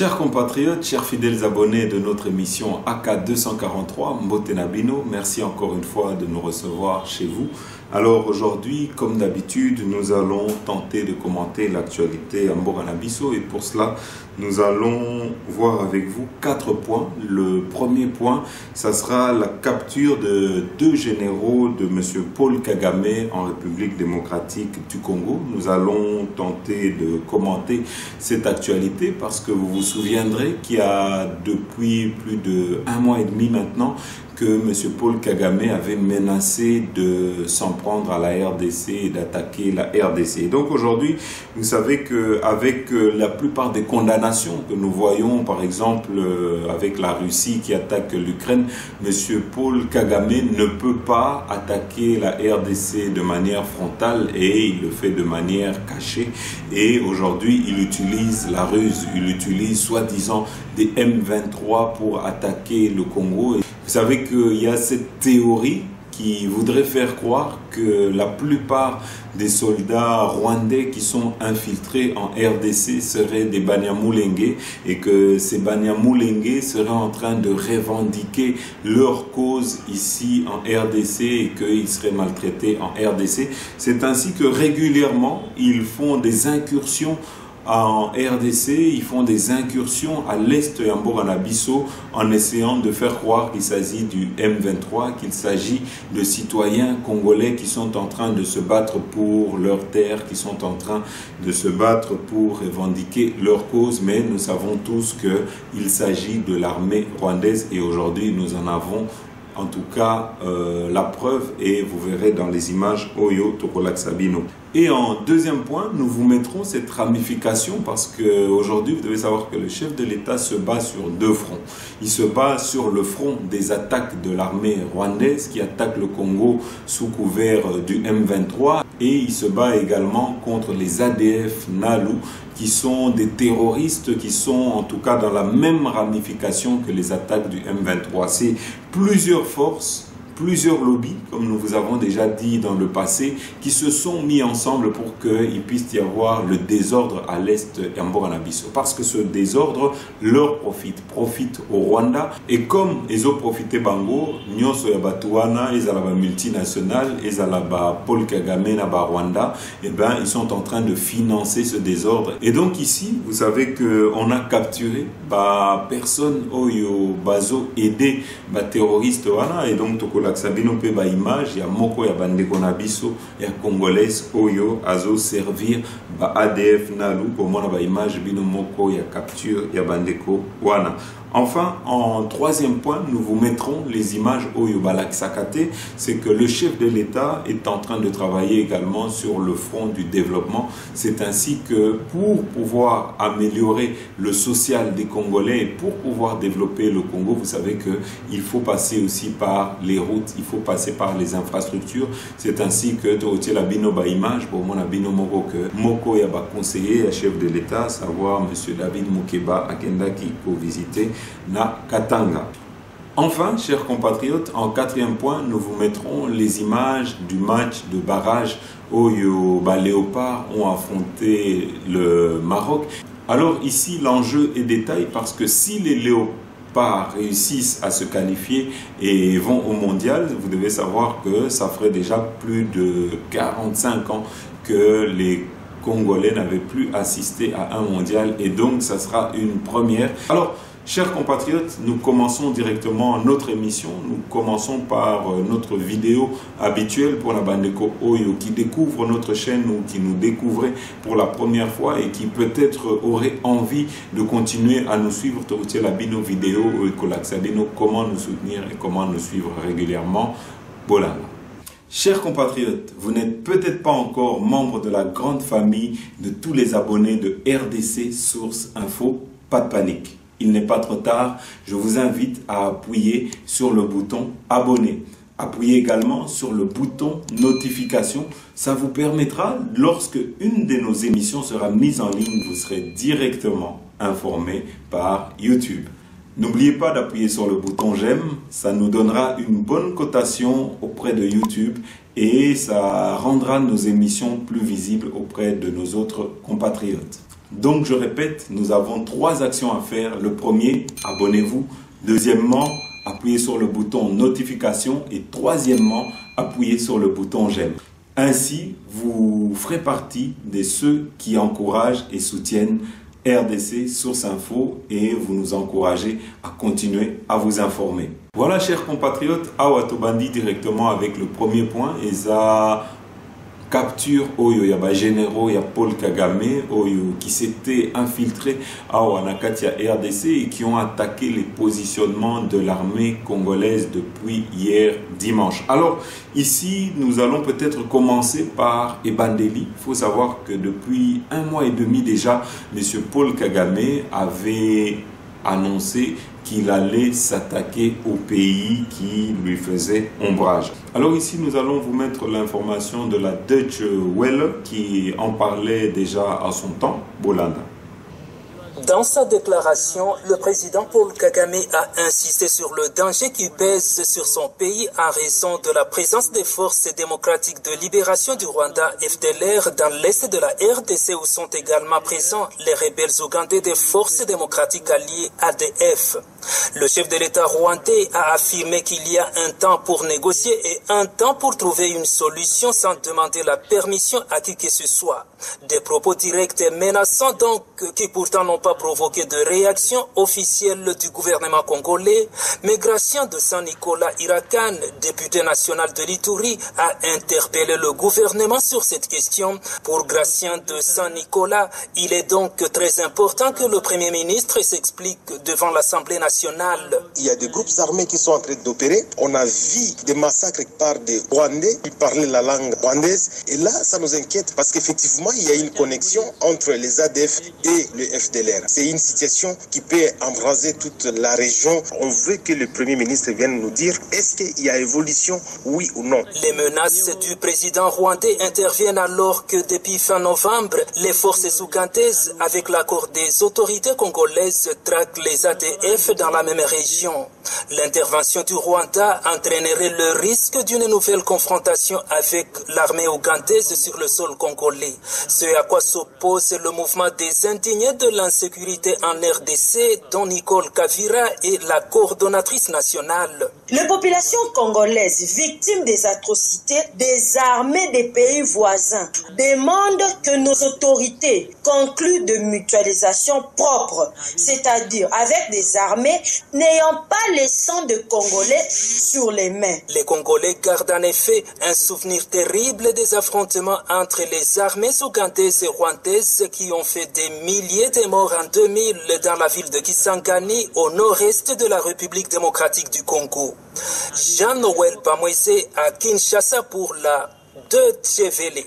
Chers compatriotes, chers fidèles abonnés de notre émission AK 243, Mbote Nabino, merci encore une fois de nous recevoir chez vous. Alors aujourd'hui, comme d'habitude, nous allons tenter de commenter l'actualité à Mboganabiso et pour cela, nous allons voir avec vous 4 points. Le premier point, ça sera la capture de 2 généraux de M. Paul Kagame en République démocratique du Congo. Nous allons tenter de commenter cette actualité parce que vous vous souviendrez qu'il y a depuis plus de 1 mois et demi maintenant que M. Paul Kagame avait menacé de s'en prendre à la RDC et d'attaquer la RDC. Et donc aujourd'hui, vous savez qu'avec la plupart des condamnations que nous voyons, par exemple avec la Russie qui attaque l'Ukraine, M. Paul Kagame ne peut pas attaquer la RDC de manière frontale et il le fait de manière cachée. Et aujourd'hui, il utilise la ruse, il utilise soi-disant des M23 pour attaquer le Congo. Vous savez qu'il y a cette théorie qui voudrait faire croire que la plupart des soldats rwandais qui sont infiltrés en RDC seraient des Banyamulenge et que ces Banyamulenge seraient en train de revendiquer leur cause ici en RDC et qu'ils seraient maltraités en RDC. C'est ainsi que régulièrement, ils font des incursions en RDC, ils font des incursions à l'est de Mboganabiso en essayant de faire croire qu'il s'agit du M23, qu'il s'agit de citoyens congolais qui sont en train de se battre pour leur terre, qui sont en train de se battre pour revendiquer leur cause, mais nous savons tous qu'il s'agit de l'armée rwandaise et aujourd'hui nous en avons en tout cas la preuve et vous verrez dans les images Oyo Tokolak Sabino. Et en deuxième point, nous vous mettrons cette ramification parce qu'aujourd'hui, vous devez savoir que le chef de l'État se bat sur 2 fronts. Il se bat sur le front des attaques de l'armée rwandaise qui attaque le Congo sous couvert du M23 et il se bat également contre les ADF Nalu qui sont des terroristes qui sont en tout cas dans la même ramification que les attaques du M23. C'est plusieurs forces, plusieurs lobbies, comme nous vous avons déjà dit dans le passé, qui se sont mis ensemble pour qu'il puisse y avoir le désordre à l'est de Mboganabiso. Parce que ce désordre leur profite au Rwanda. Et comme ils ont profité Bango, Nyonso Yabatuana, ils ont la multinationale, ils ont la Paul Kagame na Rwanda, et ben ils sont en train de financer ce désordre. Et donc ici, vous savez qu'on a capturé personne oyo bazo aider terroriste wana et donc Sabino pe ba image ya moko ya bandeko na biso ya congolaise oyo azo servir ba ADF Nalu pour mona ba image bino moko ya capture ya bandeko wana. Enfin, en troisième point, nous vous mettrons les images Oyo Balak Sakate. C'est que le chef de l'État est en train de travailler également sur le front du développement. C'est ainsi que pour pouvoir améliorer le social des Congolais et pour pouvoir développer le Congo, vous savez qu'il faut passer aussi par les routes, il faut passer par les infrastructures. C'est ainsi que Torotier la bino ba image pour mon abino moko que moko ya ba conseiller, chef de l'État, savoir monsieur David Moukeba Akendaki pour visiter na Katanga. Enfin, chers compatriotes, en 4e point, nous vous mettrons les images du match de barrage où les Léopards ont affronté le Maroc. Alors ici, l'enjeu est détail parce que si les Léopards réussissent à se qualifier et vont au mondial, vous devez savoir que ça ferait déjà plus de 45 ans que les Congolais n'avaient plus assisté à un mondial et donc ça sera une première. Alors, chers compatriotes, nous commençons directement notre émission. Nous commençons par notre vidéo habituelle pour la Bandeko Oyo qui découvre notre chaîne ou qui nous découvrait pour la première fois et qui peut-être aurait envie de continuer à nous suivre. Toroutia la bino vidéo Sabino, comment nous soutenir et comment nous suivre régulièrement. Bolanga. Chers compatriotes, vous n'êtes peut-être pas encore membre de la grande famille de tous les abonnés de RDC Source Info. Pas de panique. Il n'est pas trop tard, je vous invite à appuyer sur le bouton abonner. Appuyez également sur le bouton notification. Ça vous permettra, lorsque une de nos émissions sera mise en ligne, vous serez directement informé par YouTube. N'oubliez pas d'appuyer sur le bouton j'aime, ça nous donnera une bonne cotation auprès de YouTube et ça rendra nos émissions plus visibles auprès de nos autres compatriotes. Donc je répète, nous avons 3 actions à faire. Le premier, abonnez-vous. Deuxièmement, appuyez sur le bouton notification. Et troisièmement, appuyez sur le bouton j'aime. Ainsi, vous ferez partie de ceux qui encouragent et soutiennent RDC Source Info et vous nous encouragez à continuer à vous informer. Voilà, chers compatriotes, Awatobandi directement avec le premier point. Et ça capture oyo ya ba généraux ya Paul Kagame oyo qui s'étaient infiltrés à Wanakatia RDC et qui ont attaqué les positionnements de l'armée congolaise depuis hier dimanche. Alors ici nous allons peut-être commencer par Ebandeli. Il faut savoir que depuis 1 mois et demi déjà, M. Paul Kagame avait annoncé qu'il allait s'attaquer au pays qui lui faisait ombrage. Alors ici, nous allons vous mettre l'information de la Deutsche Welle qui en parlait déjà à son temps, Bolanda. Dans sa déclaration, le président Paul Kagame a insisté sur le danger qui pèse sur son pays en raison de la présence des forces démocratiques de libération du Rwanda, FDLR, dans l'est de la RDC où sont également présents les rebelles ougandais des forces démocratiques alliées ADF. Le chef de l'État rwandais a affirmé qu'il y a un temps pour négocier et un temps pour trouver une solution sans demander la permission à qui que ce soit. Des propos directs et menaçants donc qui pourtant n'ont pas provoqué de réaction officielle du gouvernement congolais, mais Gratien de Saint-Nicolas Irakan, député national de l'Ituri, a interpellé le gouvernement sur cette question. Pour Gratien de Saint-Nicolas, il est donc très important que le Premier ministre s'explique devant l'Assemblée nationale. Il y a des groupes armés qui sont en train d'opérer. On a vu des massacres par des Rwandais qui parlaient la langue rwandaise. Et là, ça nous inquiète parce qu'effectivement, il y a une connexion entre les ADF et le FDLR. C'est une situation qui peut embraser toute la région. On veut que le Premier ministre vienne nous dire est-ce qu'il y a évolution, oui ou non. Les menaces du président rwandais interviennent alors que depuis fin novembre, les forces ougandaises, avec l'accord des autorités congolaises, traquent les ADF dans la même région. L'intervention du Rwanda entraînerait le risque d'une nouvelle confrontation avec l'armée ougandaise sur le sol congolais. Ce à quoi s'oppose le mouvement des indignés de l'insécurité en RDC, dont Nicole Kavira est la coordonnatrice nationale. Les populations congolaises victimes des atrocités des armées des pays voisins demandent que nos autorités concluent de mutualisation propre, c'est-à-dire avec des armées n'ayant pas les sangs de Congolais sur les mains. Les Congolais gardent en effet un souvenir terrible des affrontements entre les armées ougandaises et rwandaises qui ont fait des milliers de morts en 2000 dans la ville de Kisangani au nord-est de la République démocratique du Congo. Jean-Noël Bamwese à Kinshasa pour la Deutsche Welle.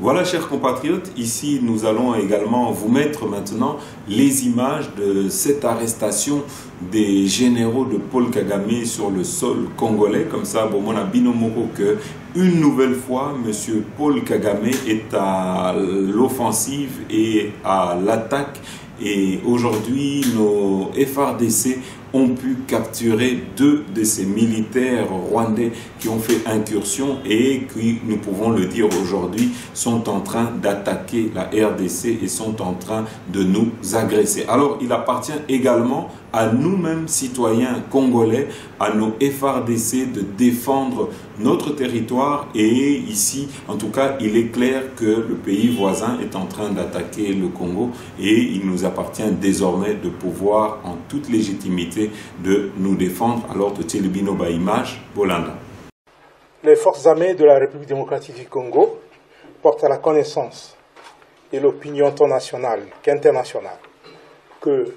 Voilà, chers compatriotes, ici nous allons également vous mettre maintenant les images de cette arrestation des généraux de Paul Kagame sur le sol congolais. Comme ça, bon, mon abinomoko que une nouvelle fois, M. Paul Kagame est à l'offensive et à l'attaque. Et aujourd'hui, nos FARDC ont pu capturer 2 de ces militaires rwandais qui ont fait incursion et qui, nous pouvons le dire aujourd'hui, sont en train d'attaquer la RDC et sont en train de nous agresser. Alors, il appartient également à nous-mêmes, citoyens congolais, à nos FARDC de défendre notre territoire. Et ici, en tout cas, il est clair que le pays voisin est en train d'attaquer le Congo et il nous appartient désormais de pouvoir, en toute légitimité, de nous défendre. Alors, de Télébino Baimage, Bolanda. Les forces armées de la République démocratique du Congo portent à la connaissance et l'opinion tant nationale qu'internationale que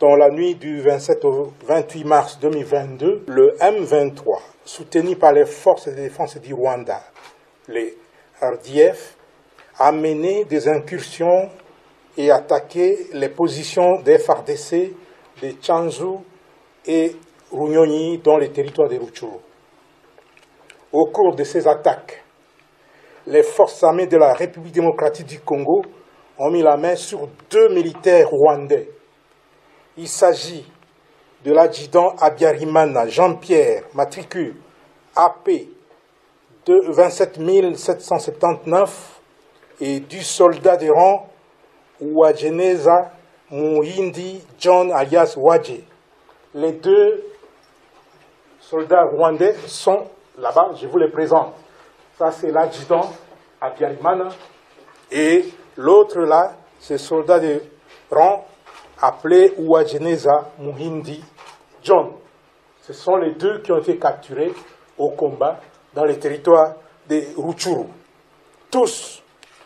dans la nuit du 27 au 28 mars 2022, le M23, soutenu par les forces de défense du Rwanda, les RDF, a mené des incursions et attaqué les positions des FARDC de Tchanzu et Runyonyi dans les territoires de Rutshuru. Au cours de ces attaques, les forces armées de la République démocratique du Congo ont mis la main sur 2 militaires rwandais. Il s'agit de l'adjudant Abiyarimana Jean-Pierre, matricule AP 27779, et du soldat de rang Uwajeneza Muhindi John alias Wadje. Les deux soldats rwandais sont là-bas, je vous les présente. Ça, c'est l'adjudant Habyarimana. Et l'autre là, c'est soldat de rang appelé Uwajeneza Muhindi John. Ce sont les deux qui ont été capturés au combat dans les territoires de Rutshuru. Tous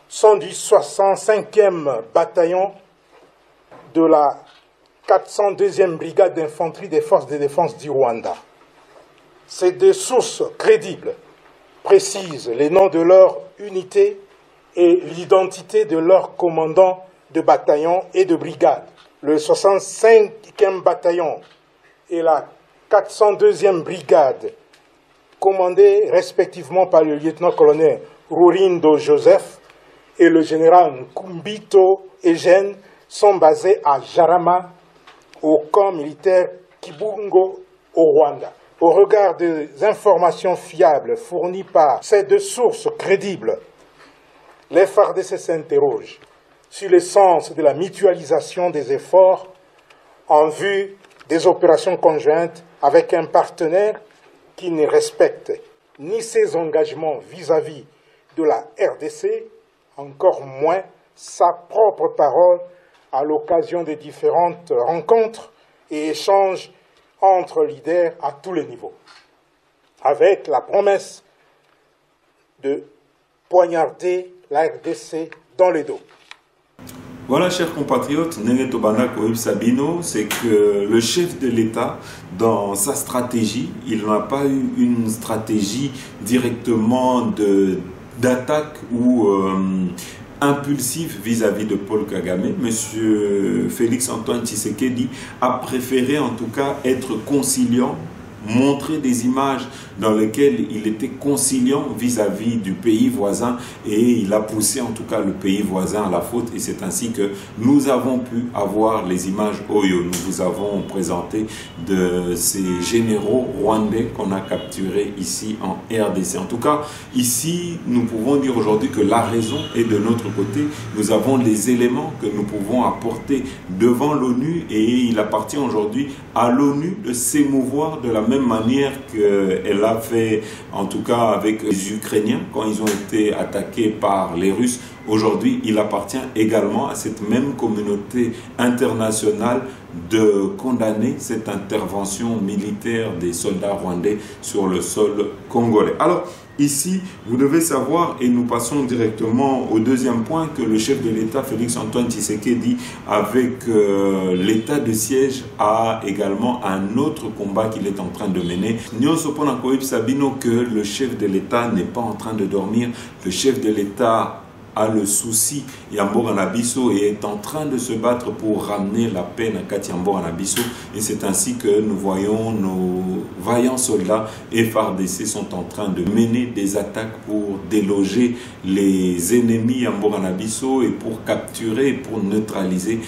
sont du 65e bataillon de la 402e brigade d'infanterie des forces de défense du Rwanda. Ces deux sources crédibles précisent les noms de leur unité et l'identité de leurs commandants de bataillon et de brigade. Le 65e bataillon et la 402e brigade, commandée respectivement par le lieutenant-colonel Rurindo Joseph et le général Nkumbito Eugène, sont basés à Jarama, au camp militaire Kibungo, au Rwanda. Au regard des informations fiables fournies par ces deux sources crédibles, les FARDC s'interrogent sur le sens de la mutualisation des efforts en vue des opérations conjointes avec un partenaire qui ne respecte ni ses engagements vis-à-vis de la RDC, encore moins sa propre parole à l'occasion des différentes rencontres et échanges entre leaders à tous les niveaux, avec la promesse de poignarder la RDC dans le dos. Voilà, chers compatriotes, Nene Tobanda Koïb Sabino, c'est que le chef de l'État, dans sa stratégie, il n'a pas eu une stratégie directement d'attaque ou impulsif vis-à-vis de Paul Kagame. Monsieur Félix Antoine Tshisekedi a préféré en tout cas être conciliant, montrer des images dans lesquelles il était conciliant vis-à-vis du pays voisin, et il a poussé en tout cas le pays voisin à la faute, et c'est ainsi que nous avons pu avoir les images Oyo. Nous vous avons présenté de ces généraux rwandais qu'on a capturés ici en RDC. En tout cas, ici, nous pouvons dire aujourd'hui que la raison est de notre côté. Nous avons les éléments que nous pouvons apporter devant l'ONU, et il appartient aujourd'hui à l'ONU de s'émouvoir de la même manière qu'elle a fait, en tout cas avec les Ukrainiens, quand ils ont été attaqués par les Russes. Aujourd'hui, il appartient également à cette même communauté internationale de condamner cette intervention militaire des soldats rwandais sur le sol congolais. Alors, ici, vous devez savoir, et nous passons directement au deuxième point, que le chef de l'État, Félix Antoine Tshisekedi, avec l'état de siège, a également un autre combat qu'il est en train de mener. Nyonso pona koyeb sabino que le chef de l'État n'est pas en train de dormir. Le chef de l'État a le souci Yambo Nabiso et est en train de se battre pour ramener la paix à Katiambo Nabiso, et c'est ainsi que nous voyons nos vaillants soldats FARDC sont en train de mener des attaques pour déloger les ennemis Yambo Nabiso et pour capturer et pour neutraliser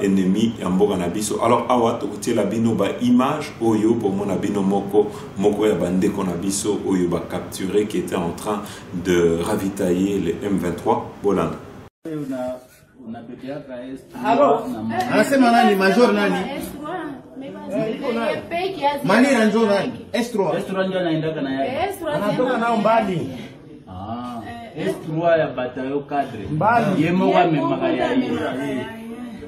ennemis Yambo Nabiso. Alors awa tokotie la bino image oyo pour mon abino moko ya bande Nabiso oyo capturé qui était en train de ravitailler les M23. Bolanda. Alors, anasema nani major nani? Malira njo nani? Estro ndio anaendaka na yake. Anatoka nao mbali. Estro ya batayo cadre. Yemo wa memagaya hii.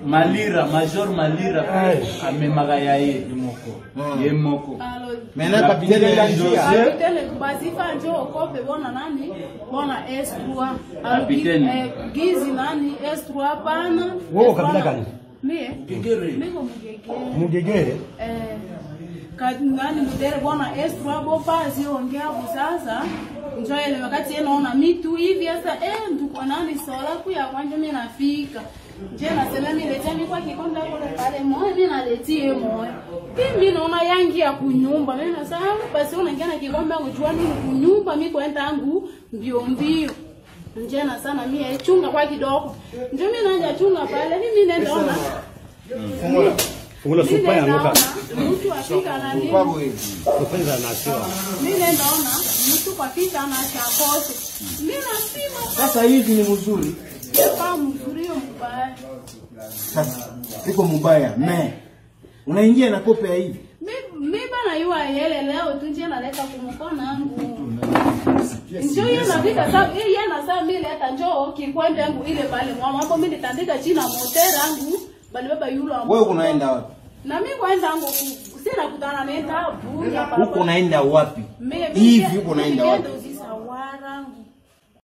Malira, major Malira amemagaya hii Yemoko. Mena kapitene la njia. Kapitene kubasifa njo okope bona nani? Bona S3. Kapitene gizi nani? S3 pana. Wewe kabila gani? Mie. Gigere. Niko Mugegere. Nani mudere bona S3 bopa ziongea busasa. Njoo ile wakati naona mitu hivi sasa nduko nani sola kuya kwanje mimi nafika. Je nasema mimi leta mimi kwa kikonda kule pale moyo mimi naletie moyo. Mimi naona yangi ya kunyumba. Mimi nasema basi unaingia na kikombe unajua nini kunyumba mimi kwenda yangu mbio. Njena sana mimi chunga kwa kidogo. Ndio mimi naanza chunga pale mimi nenda ona. Fungula supa ya ngoka. Mtu afika na nini? Kufanya na sio. Mimi nenda ona mtu kwa fika na chakose. Mimi napima. Sasa hivi ni mzuri. Kama mzuri mubaya. Sasa iko mubaya me unaingia na kope ya hivi. Mimi bana yua yele leo tunje naleta kumkono wangu. Njoo yeye nafika sababu yeye na saa mimi leta njoo kikwende yangu ile pale mwa hapo mimi nitandika chini na motera yangu bali baba yule wangu. Wewe unaenda wapi? Na mimi kwanza yangu sina kutana na tabu. Huko unaenda wapi? Hivi huko unaenda wapi?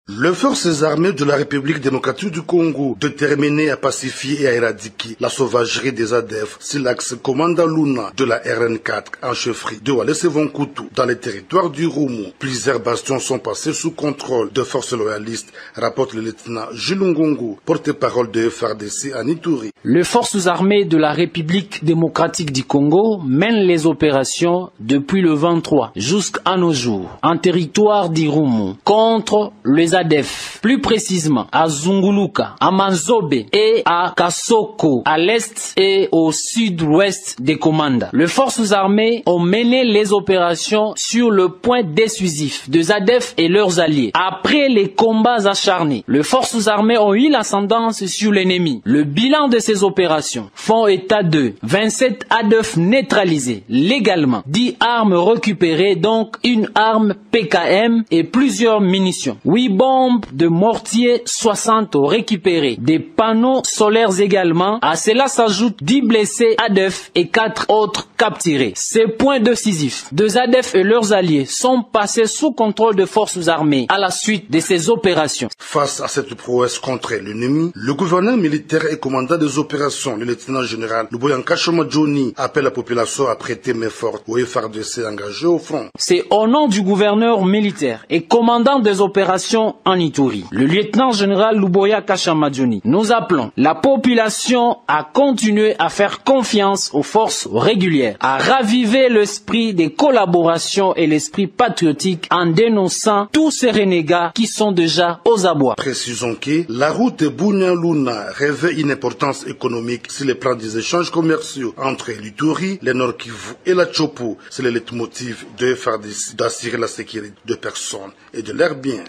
Les forces armées de la République démocratique du Congo, déterminées à pacifier et à éradiquer la sauvagerie des ADF, c'est l'axe commandant Luna de la RN4 en chefferie de Walese-Vonkutu dans les territoires du Roumu. Plusieurs bastions sont passés sous contrôle de forces loyalistes, rapporte le lieutenant Jules Ngongo, porte-parole de FARDC à Ituri. Les forces armées de la République démocratique du Congo mènent les opérations depuis le 23 jusqu'à nos jours en territoire du Roumu contre les ADF, plus précisément à Zunguluka, à Manzobe et à Kasoko, à l'est et au sud-ouest des commandes. Les forces armées ont mené les opérations sur le point décisif des ADF et leurs alliés. Après les combats acharnés, les forces armées ont eu l'ascendance sur l'ennemi. Le bilan de ces opérations font état de 27 ADF neutralisés légalement, 10 armes récupérées, donc une arme PKM et plusieurs munitions. 8 bombes de mortier 60 récupérés, des panneaux solaires également. À cela s'ajoutent 10 blessés ADF et 4 autres capturés. Ces points décisifs de ADF et leurs alliés sont passés sous contrôle de forces armées à la suite de ces opérations. Face à cette prouesse contre l'ennemi, le gouverneur militaire et commandant des opérations, le lieutenant général Luboyanka Johnny, appelle la population à prêter main forte au FARDC engagé au front. C'est au nom du gouverneur militaire et commandant des opérations en Ituri, le lieutenant général Luboya Kashamadjoni, nous appelons la population à continuer à faire confiance aux forces régulières, à raviver l'esprit de collaboration et l'esprit patriotique en dénonçant tous ces renégats qui sont déjà aux abois. Précisons que la route de Bunya-Luna revêt une importance économique sur les plans des échanges commerciaux entre l'Ituri, le Nord Kivu et la Chopo. C'est le leitmotiv de FARDC d'assurer la sécurité de personnes et de leurs biens.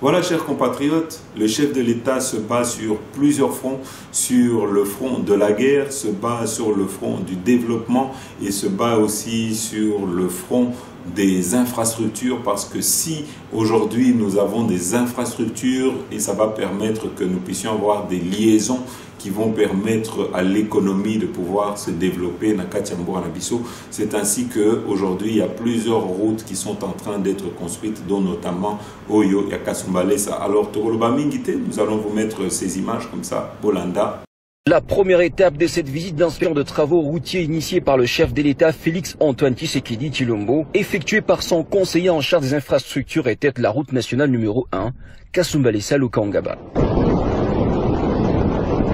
Voilà, chers compatriotes, le chef de l'État se bat sur plusieurs fronts, sur le front de la guerre, se bat sur le front du développement et se bat aussi sur le front des infrastructures, parce que si aujourd'hui nous avons des infrastructures, et ça va permettre que nous puissions avoir des liaisons qui vont permettre à l'économie de pouvoir se développer dans Katiambo Anabiso. C'est ainsi qu'aujourd'hui, il y a plusieurs routes qui sont en train d'être construites, dont notamment Oyo et Kasumbalesa. Alors, Togoloba Mingite, nous allons vous mettre ces images comme ça, Bolanda. La première étape de cette visite d'inspection de travaux routiers initiée par le chef de l'État Félix-Antoine Tshisekedi Tshilombo, effectuée par son conseiller en charge des infrastructures, était la route nationale numéro 1, Kasumbalesa-Lukangaba.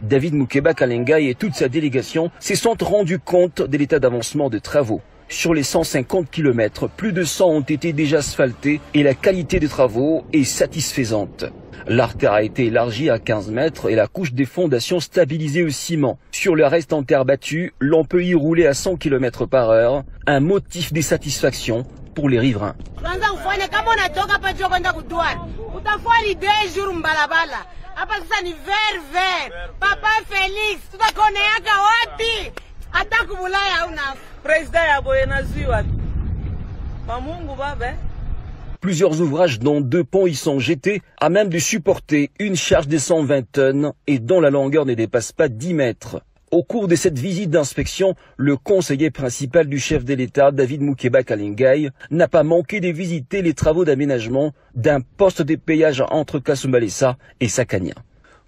David Moukeba Kalengai et toute sa délégation se sont rendus compte de l'état d'avancement de travaux. Sur les 150 km, plus de 100 ont été déjà asphaltés et la qualité des travaux est satisfaisante. L'artère a été élargie à 15 mètres et la couche des fondations stabilisée au ciment. Sur le reste en terre battue, l'on peut y rouler à 100 km par heure, un motif de satisfaction pour les riverains. Hapa sasa ni vert. Papa Felix, tutakoneaka wapi? Hata kubulaya hauna. President ya boyenaziwa. Kwa Mungu baba. Plusieurs ouvrages dont 2 ponts y sont jetés à même de supporter une charge de 120 tonnes et dont la longueur ne dépasse pas 10 mètres. Au cours de cette visite d'inspection, le conseiller principal du chef de l'État, David Moukeba Kalengai, n'a pas manqué de visiter les travaux d'aménagement d'un poste de péage entre Kasumbalesa et Sakania.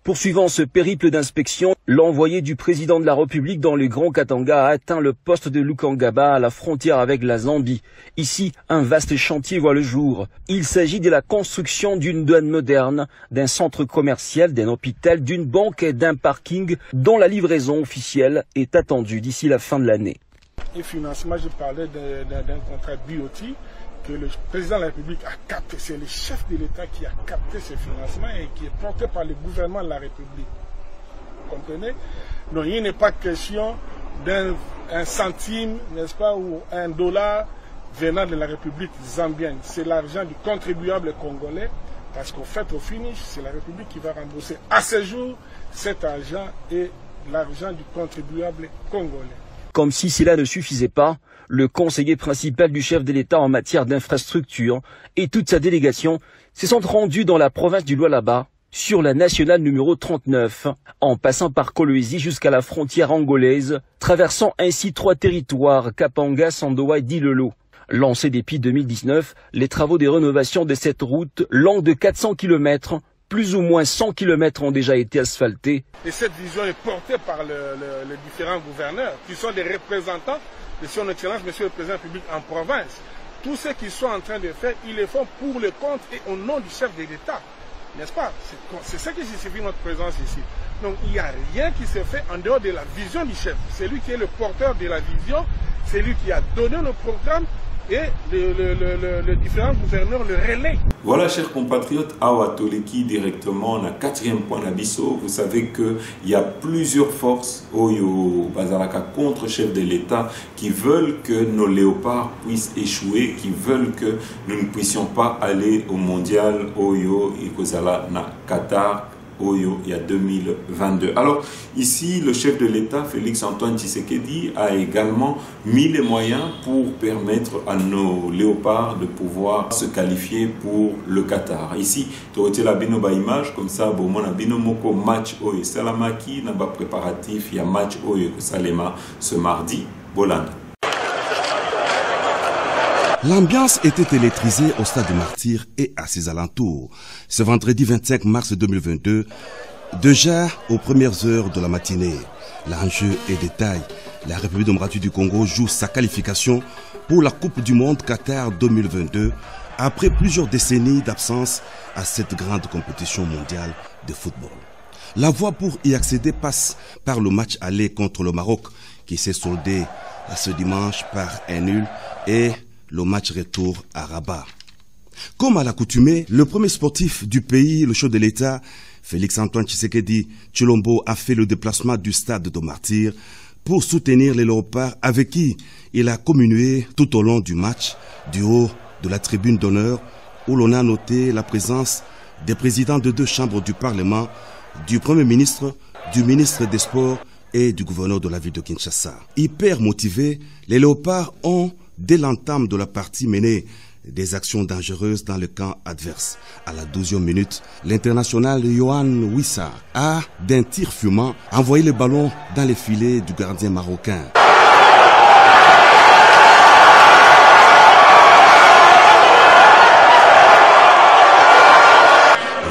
Poursuivant ce périple d'inspection, l'envoyé du président de la République dans le Grand Katanga a atteint le poste de Lukangaba à la frontière avec la Zambie. Ici, un vaste chantier voit le jour. Il s'agit de la construction d'une douane moderne, d'un centre commercial, d'un hôpital, d'une banque et d'un parking dont la livraison officielle est attendue d'ici la fin de l'année. Et financement, je parlais d'un contrat BOT que le président de la République a capté. C'est le chef de l'État qui a capté ce financement et qui est porté par le gouvernement de la République. Vous comprenez? Donc il n'est pas question d'un centime, n'est-ce pas, ou un dollar venant de la République zambienne. C'est l'argent du contribuable congolais Parce qu'au fait, au finish, c'est la République qui va rembourser à ce jour cet argent et l'argent du contribuable congolais. Comme si cela ne suffisait pas, le conseiller principal du chef de l'État en matière d'infrastructure et toute sa délégation se sont rendus dans la province du Lualaba, sur la nationale numéro 39, en passant par Kolwezi jusqu'à la frontière angolaise, traversant ainsi 3 territoires, Kapanga, Sandoa et Dilolo. Lancés depuis 2019, les travaux de rénovation de cette route, longue de 400 km, plus ou moins 100 km ont déjà été asphaltés. Et cette vision est portée par les différents gouverneurs, qui sont des représentants de son Excellence, Monsieur le Président public en province. Tous ceux qui sont en train de faire, ils le font pour le compte et au nom du chef de l'État. N'est-ce pas? C'est ça qui justifie notre présence ici. Donc il n'y a rien qui se fait en dehors de la vision du chef. C'est lui qui est le porteur de la vision, c'est lui qui a donné le programme et le différents gouverneurs le relaient. Voilà, chers compatriotes, Awa Toleki directement, on a 4e point d'Abisso. Vous savez qu'il y a plusieurs forces Oyo Bazalaka contre chef de l'État qui veulent que nos léopards puissent échouer, qui veulent que nous ne puissions pas aller au mondial Oyo Ikozala na Qatar. Oyo, il y a 2022. Alors ici, le chef de l'État, Félix Antoine Tshisekedi, a également mis les moyens pour permettre à nos léopards de pouvoir se qualifier pour le Qatar. Ici, tu as la bino ba image comme ça, bon, mon bino moko match Oyo Salamaki, naba préparatif, il y a match Oyo Salema ce mardi, Bolanda. L'ambiance était électrisée au stade du Martyr et à ses alentours. Ce vendredi 25 mars 2022, déjà aux premières heures de la matinée, l'enjeu est de taille. La République démocratique du Congo joue sa qualification pour la Coupe du Monde Qatar 2022 après plusieurs décennies d'absence à cette grande compétition mondiale de football. La voie pour y accéder passe par le match aller contre le Maroc qui s'est soldé ce dimanche par un nul et le match retour à Rabat. Comme à l'accoutumée, le premier sportif du pays, le chef de l'État, Félix Antoine Tshisekedi Tshilombo, a fait le déplacement du stade de Martyr pour soutenir les léopards avec qui il a communié tout au long du match, du haut de la tribune d'honneur où l'on a noté la présence des présidents de 2 chambres du Parlement, du Premier ministre, du ministre des Sports et du gouverneur de la ville de Kinshasa. Hyper motivés, les léopards ont dès l'entame de la partie menée des actions dangereuses dans le camp adverse. À la 12e minute, l'international Yohan Wissa a, d'un tir fumant, envoyé le ballon dans les filets du gardien marocain.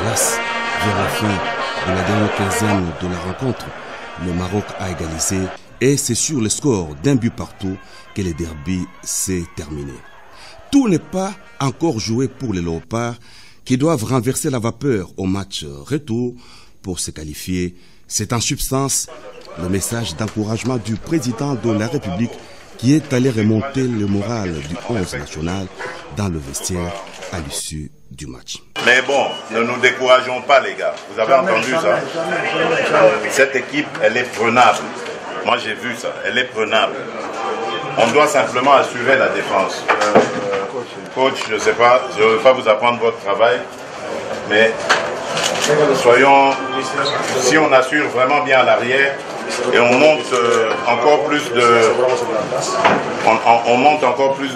Hélas, vers la fin de la dernière quinzaine de la rencontre, le Maroc a égalisé et c'est sur le score d'un but partout que le derby s'est terminé. Tout n'est pas encore joué pour les léopards qui doivent renverser la vapeur au match retour pour se qualifier. C'est en substance le message d'encouragement du président de la République qui est allé remonter le moral du 11 national dans le vestiaire à l'issue du match. Mais bon, ne nous décourageons pas les gars, vous avez entendu ça? Cette équipe, elle est prenable. Moi j'ai vu ça, elle est prenable. On doit simplement assurer la défense. Coach, je ne sais pas, je ne veux pas vous apprendre votre travail, mais soyons, si on assure vraiment bien à l'arrière et on monte encore plus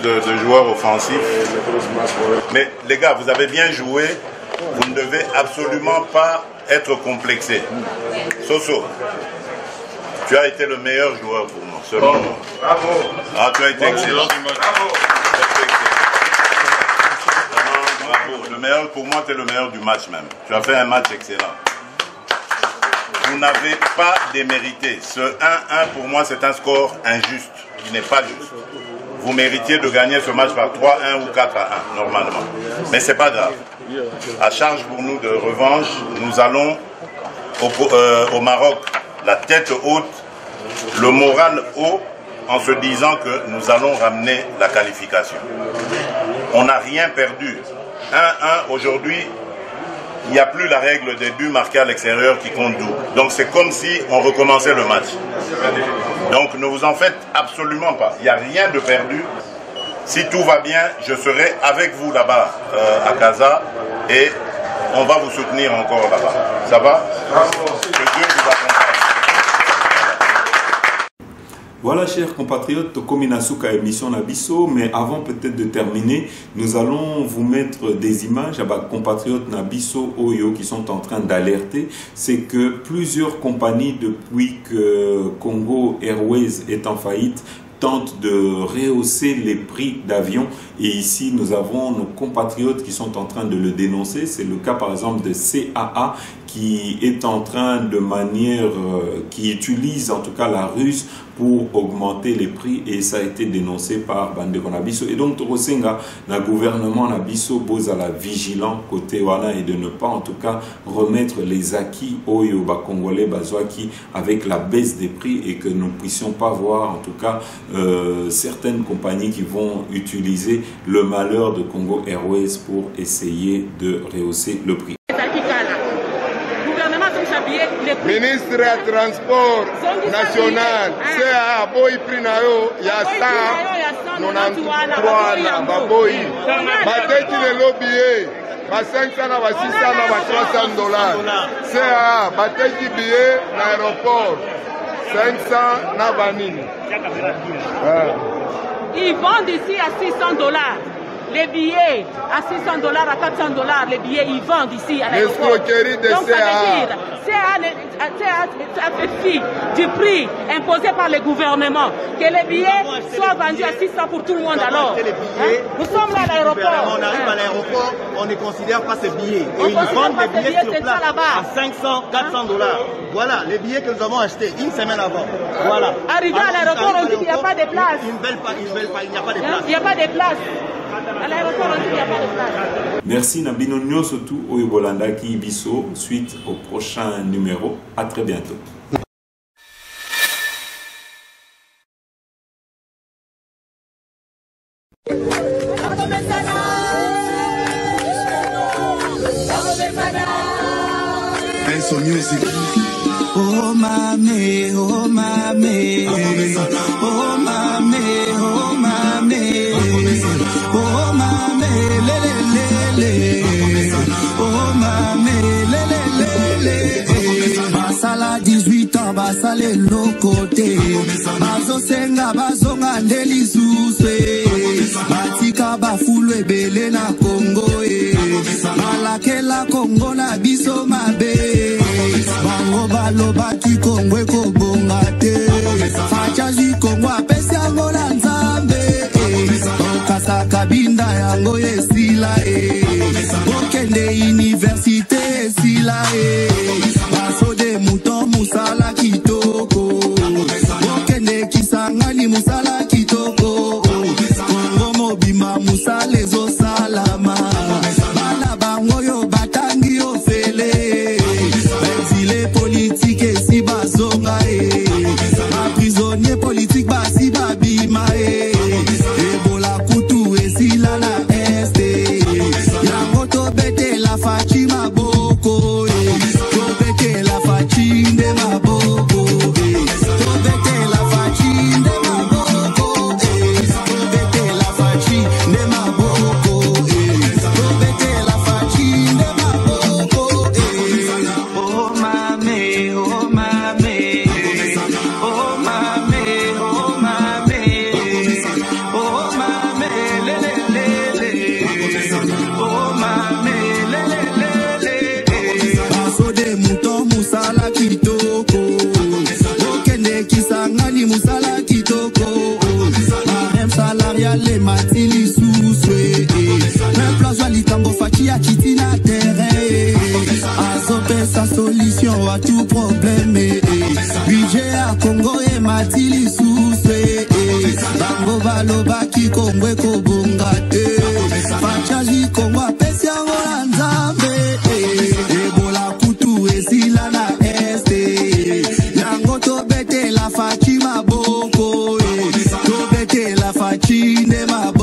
de joueurs offensifs. Mais les gars, vous avez bien joué, vous ne devez absolument pas être complexé. Soso, tu as été le meilleur joueur pour moi, selon moi. Bravo. Ah, tu as été excellent. Bravo. Bravo. Le meilleur, pour moi, tu es le meilleur du match même. Tu as fait un match excellent. Vous n'avez pas démérité. Ce 1-1, pour moi, c'est un score injuste, qui n'est pas juste. Vous méritiez de gagner ce match par 3-1 ou 4-1, normalement. Mais ce n'est pas grave. À charge pour nous de revanche, nous allons au Maroc, la tête haute, le moral haut, en se disant que nous allons ramener la qualification. On n'a rien perdu. 1-1 aujourd'hui, il n'y a plus la règle des buts marqués à l'extérieur qui compte double. Donc c'est comme si on recommençait le match. Donc ne vous en faites absolument pas. Il n'y a rien de perdu. Si tout va bien, je serai avec vous là-bas à Casa et on va vous soutenir encore là-bas. Ça va? Que Dieu vous accompagne. Voilà, chers compatriotes, Kominasuka émission Nabiso, mais avant peut-être de terminer, nous allons vous mettre des images à compatriotes Nabiso Oyo qui sont en train d'alerter. C'est que plusieurs compagnies, depuis que Congo Airways est en faillite, tentent de rehausser les prix d'avion, et ici nous avons nos compatriotes qui sont en train de le dénoncer. C'est le cas par exemple de CAA qui est en train de manière, qui utilise en tout cas la ruse pour augmenter les prix, et ça a été dénoncé par Bandeko Nabiso. Et donc Torosenga, le gouvernement Nabiso pose à la vigilant côté wana et de ne pas en tout cas remettre les acquis Oyo Congolais Bazwaki avec la baisse des prix, et que nous ne puissions pas voir en tout cas certaines compagnies qui vont utiliser le malheur de Congo Airways pour essayer de rehausser le prix. Ministre ya Transport National, CA boy prinayo ya 193 na baboy. Bateki le lobby, ba 500 na ba 600 na ba 300 dollars. CA bateki billet na aéroport 500 na banini. Ils vendent ici à 600 dollars. Les billets à 600 dollars, à 400 dollars, les billets, ils vendent ici à l'aéroport. Donc, ça veut dire, CA a fait fi du prix imposé par le gouvernement. Que les billets soient vendus à 600 pour tout le monde alors. Nous sommes là à l'aéroport. On arrive à l'aéroport, on ne considère pas ces billets. Et ils vendent des billets sur place à 500, 400 dollars. Voilà, les billets que nous avons achetés une semaine avant. Voilà. Arrivé à l'aéroport, on dit qu'il n'y a pas de place. Ils ne veulent pas, il n'y a pas de place. Il n'y a pas de place. À l'aéroport, on dit qu'il n'y a pas de place. Merci Nabino Nyosotu Oyobolanda Kibiso. Suite au prochain numéro. À très bientôt. Oh mame, oh mame, oh mame, oh mame, oh mame, le le le le, oh mame, le le le le. Basala 18 ans, basale lokote, bazo senga bazonga ndelisuse, batika bafulu ebele na Congo malakela Congo na biso mabe. Bango baloba ki Congo ekobonga te, fachazi Congo apesi yango na Nzambe, okasa kabinda yango esila okende université esila basode muton musala kitoko, okende Kisangani musala kitoko, Congo mobima musala ezosalama, bana bango yo batangi ofele, exilé politique esi bazonga prisonnier politique basi babima ebola kutu esila na este yango tobete la fachi maboko tobete la fachi nde maboko tobete la fachi nde maboko tobete la fachi nde maboko tobete la fachi nde maboko. Oh mame, oh mame, oh mame, oh mame, oh mame, le le le le, oh mame, le le le le. Baso de muton musala kitoko, okende Kisangani musala kitoko, marem salariale matili suswe, même place likambo fachi ya kiti na terrain, azope sa solution à tout problème, budget à Congo et matili suswe, bango baloba ki Congo ekobonga te, fachazi Congo apesi yango na Nzambe, ebola kutu esila na este, yango tobete la fachi maboko, tobete la fachi nde maboko.